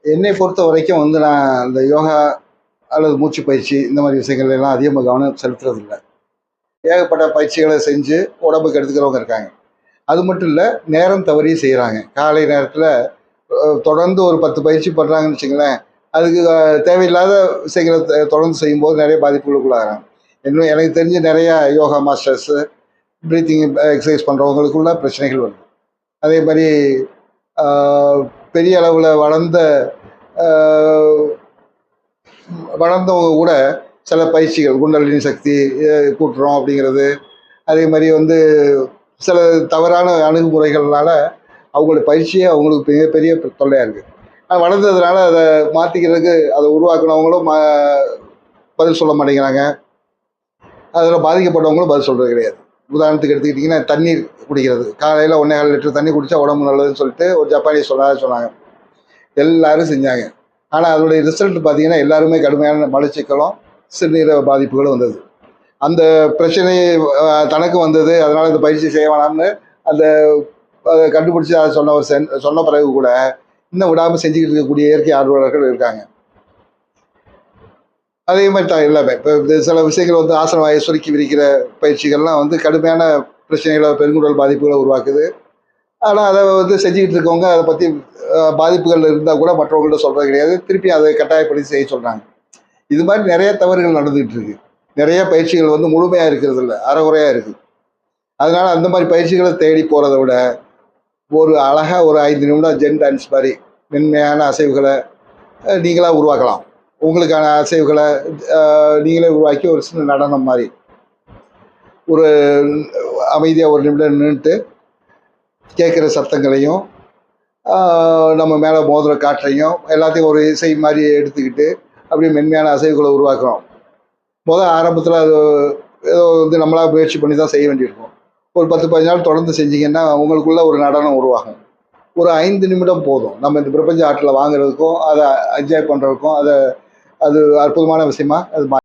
என்னை பொறுத்த வரைக்கும் வந்து நான் இந்த யோகா அல்லது மூச்சு பயிற்சி இந்த மாதிரி விஷயங்கள் எல்லாம் அதிகமாக கவனம் செலுத்துறதில்ல. ஏகப்பட்ட பயிற்சிகளை செஞ்சு உடம்புக்கு எடுத்துக்கிறவங்க இருக்காங்க. அது மட்டும் இல்லை, நேரம் தவறி செய்கிறாங்க. காலை நேரத்தில் தொடர்ந்து ஒரு 10 பயிற்சி பண்ணுறாங்கன்னு வச்சுங்களேன், அதுக்கு தேவையில்லாத விஷயங்களை தொடர்ந்து செய்யும்போது நிறைய பாதிப்புகளுக்குள்ளாகிறாங்க. இன்னும் எனக்கு தெரிஞ்சு நிறையா யோகா மாஸ்டர்ஸு, ப்ரீத்திங் எக்ஸசைஸ் பண்ணுறவங்களுக்குள்ள பிரச்சனைகள் வருது. அதே மாதிரி பெரிய அளவில் வளர்ந்தவங்க கூட சில பயிற்சிகள் குண்டலினி சக்தி கூட்டுறோம் அப்படிங்கிறது, அதே மாதிரி வந்து சில தவறான அணுகுமுறைகள்னால அவங்களுடைய பயிற்சியே அவங்களுக்கு மிகப்பெரிய தொல்லையாக இருக்குது. அது வளர்ந்ததுனால அதை மாற்றிக்கிறதுக்கு அதை உருவாக்குனவங்களும் பதில் சொல்ல மாட்டேங்கிறாங்க. அதில் பாதிக்கப்பட்டவங்களும் பதில் சொல்கிறது கிடையாது. உதாரணத்துக்கு எடுத்துக்கிட்டிங்கன்னா, தண்ணீர் குடிக்கிறது. காலையில் 1,4 லிட்டர் தண்ணி குடித்தா உடம்பு நல்லதுன்னு சொல்லிட்டு ஒரு ஜப்பானிய சொன்னாங்க. எல்லாரும் செஞ்சாங்க. ஆனால் அதோடைய ரிசல்ட் பார்த்தீங்கன்னா, எல்லாருமே கடுமையான மலச்சிக்கலும் சிறுநீரக பாதிப்புகளும் வந்தது. அந்த பிரச்சனை தனக்கு வந்தது, அதனால் இந்த பயிற்சி செய்ய வேணாம்னு அந்த அதை கண்டுபிடிச்சி அதை சொன்ன பிறகு கூட இன்னும் விடாமல் செஞ்சுக்கிட்டு இருக்கக்கூடிய இயற்கை ஆர்வலர்கள் இருக்காங்க. அதே மாதிரி தான் எல்லாமே. இப்போ சில விஷயங்கள் வந்து ஆசன வாயை சுருக்கி விரிக்கிற பயிற்சிகள்லாம் வந்து கடுமையான பிரச்சனைகளை, பெருங்குடல் பாதிப்புகளை உருவாக்குது. ஆனால் அதை வந்து செஞ்சுக்கிட்டு இருக்கவங்க அதை பற்றி பாதிப்புகள் இருந்தால் கூட மற்றவங்கள்ட்ட சொல்கிறது கிடையாது. திருப்பி அதை கட்டாயப்படுத்தி செய்ய சொல்கிறாங்க. இது மாதிரி நிறைய தவறுகள் நடந்துகிட்டு இருக்கு. நிறைய பயிற்சிகள் வந்து முழுமையாக இருக்கிறது இல்லை, அறகுறையாக இருக்குது. அதனால அந்த மாதிரி பயிற்சிகளை தேடி போகிறத விட ஒரு அழகாக ஒரு 5 நிமிடம் ஜென் டான்ஸ் மாதிரி மென்மையான அசைவுகளை நீங்களாக உருவாக்கலாம். உங்களுக்கான அசைவுகளை நீங்களே உருவாக்கி ஒரு சின்ன நடனம் மாதிரி ஒரு அமைதியாக ஒரு நிமிடம் நின்றுட்டு கேட்குற சத்தங்களையும் நம்ம மேலே மோதுகிற காற்றையும் எல்லாத்தையும் ஒரு இசை மாதிரி எடுத்துக்கிட்டு அப்படியே மென்மையான அசைவுகளை உருவாக்குறோம். ஆரம்பத்தில் அது ஏதோ வந்து நம்மளாக முயற்சி பண்ணி தான் செய்ய வேண்டியிருக்கும். ஒரு 10-15 நாள் தொடர்ந்து செஞ்சிங்கன்னா உங்களுக்குள்ள ஒரு நடனம் உருவாகும். ஒரு 5 நிமிடம் போதும். நம்ம இந்த பிரபஞ்ச ஆற்றலை வாங்குறதுக்கும் அதை என்ஜாய் பண்ணுறதுக்கும் அது அற்புதமான விஷயமா அது